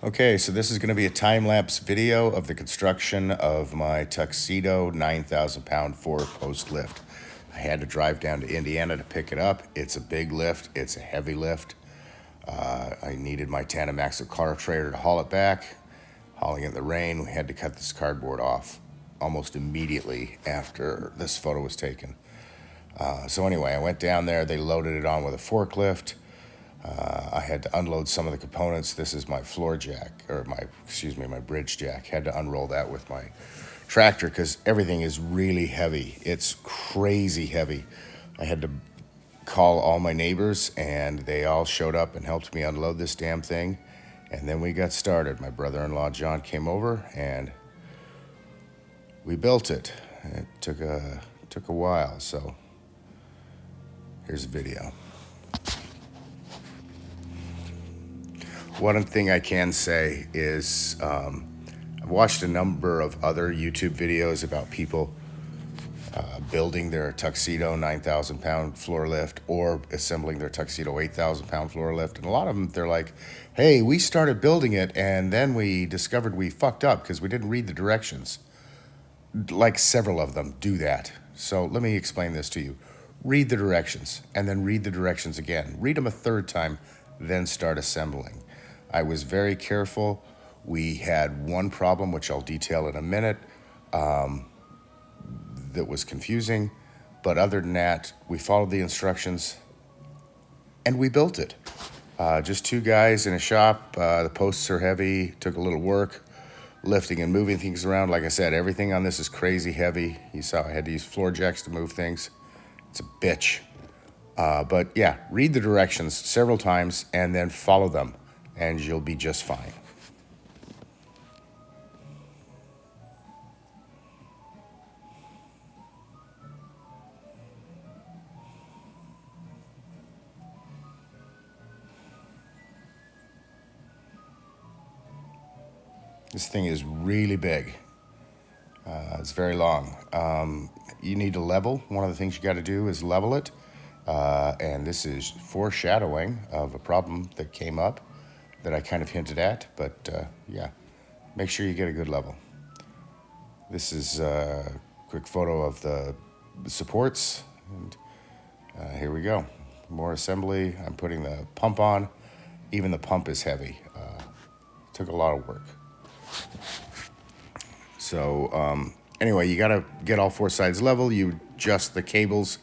Okay, so this is going to be a time-lapse video of the construction of my Tuxedo 9,000-pound four-post lift. I had to drive down to Indiana to pick it up. It's a big lift. It's a heavy lift. I needed my tandem axle car trailer to haul it back. Hauling it in the rain, we had to cut this cardboard off almost immediately after this photo was taken. So anyway, I went down there. They loaded it on with a forklift. I had to unload some of the components. This is my floor jack, or my bridge jack. Had to unroll that with my tractor because everything is really heavy. It's crazy heavy. I had to call all my neighbors and they all showed up and helped me unload this damn thing. And then we got started. My brother-in-law John came over and we built it. It took a while, so here's a video. One thing I can say is I've watched a number of other YouTube videos about people building their Tuxedo 9,000-pound floor lift or assembling their Tuxedo 8,000-pound floor lift. And a lot of them, they're like, hey, we started building it and then we discovered we fucked up because we didn't read the directions. Like several of them do that. So let me explain this to you. Read the directions and then read the directions again. Read them a third time, then start assembling. I was very careful. We had one problem, which I'll detail in a minute, that was confusing. But other than that, we followed the instructions and we built it. Just two guys in a shop. The posts are heavy, took a little work, lifting and moving things around. Like I said, everything on this is crazy heavy. You saw I had to use floor jacks to move things. It's a bitch. But yeah, read the directions several times and then follow them, and you'll be just fine. This thing is really big. It's very long. You need to level. One of the things you got to do is level it. And this is foreshadowing of a problem that came up that I kind of hinted at. But yeah, make sure you get a good level. This is a quick photo of the supports. And here we go. More assembly. I'm putting the pump on. Even the pump is heavy. Took a lot of work. So anyway, you got to get all four sides level. You adjust the cables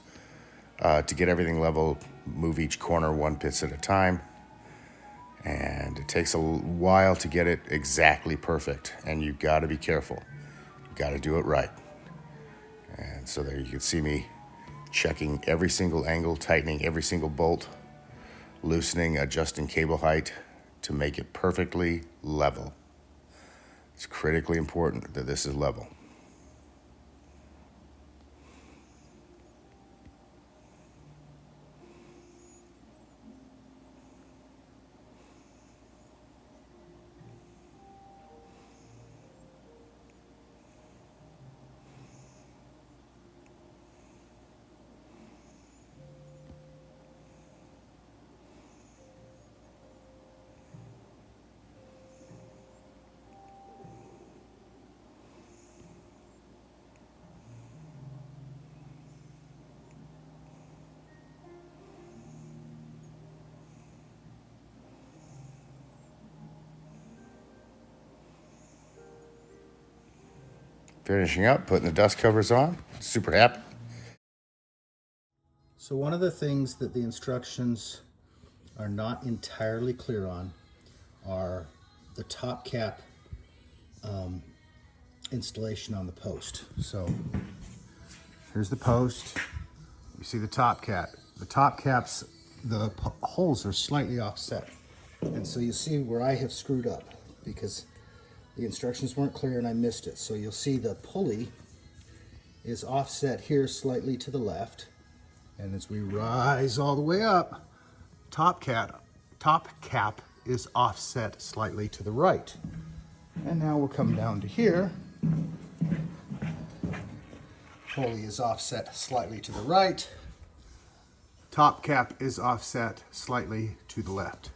to get everything level. Move each corner one bit at a time. And it takes a while to get it exactly perfect. And you got to be careful. You got to do it right. And so there you can see me checking every single angle, tightening every single bolt, loosening, adjusting cable height to make it perfectly level. It's critically important that this is level. Finishing up, putting the dust covers on. Super happy. So one of the things that the instructions are not entirely clear on are the top cap installation on the post. So here's the post. You see the top cap. The top caps, the holes are slightly offset. And so you see where I have screwed up because the instructions weren't clear and I missed it. So you'll see the pulley is offset here slightly to the left. And as we rise all the way up, top cap is offset slightly to the right. And now we'll come down to here. Pulley is offset slightly to the right. Top cap is offset slightly to the left.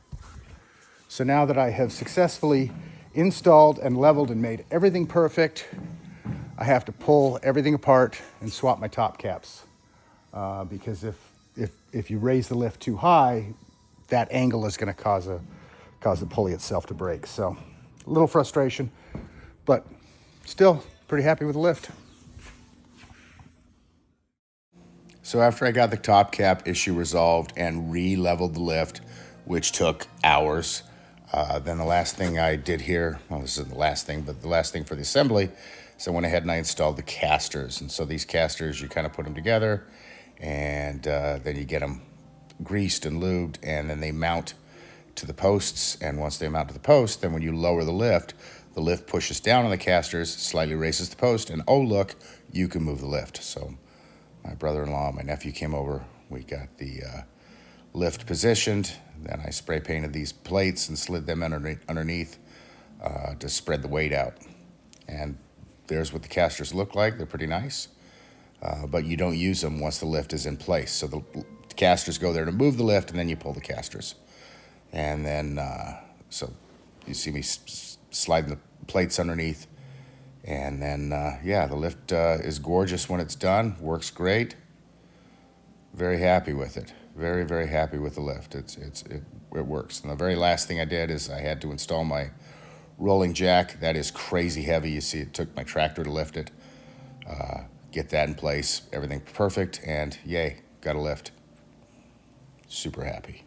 So now that I have successfully installed and leveled and made everything perfect, I have to pull everything apart and swap my top caps. Because if you raise the lift too high, that angle is going to cause the pulley itself to break. So a little frustration, but still pretty happy with the lift. So after I got the top cap issue resolved and re-leveled the lift, which took hours, then the last thing I did here, well, this isn't the last thing, but the last thing for the assembly, so I went ahead and I installed the casters. And so these casters, you kind of put them together, and then you get them greased and lubed, and then they mount to the posts. And once they mount to the post, then when you lower the lift pushes down on the casters, slightly raises the post, and oh look, you can move the lift. So my brother-in-law, my nephew came over. We got the lift positioned. Then I spray painted these plates and slid them underneath to spread the weight out. And there's what the casters look like. They're pretty nice, but you don't use them once the lift is in place. So the casters go there to move the lift, and then you pull the casters. And then, so you see me sliding the plates underneath. And then, yeah, the lift is gorgeous when it's done. Works great. Very happy with it. Very, very happy with the lift. It works. And the very last thing I did is I had to install my rolling jack. That is crazy heavy. You see, it took my tractor to lift it. Get that in place. Everything perfect. And yay, got a lift. Super happy.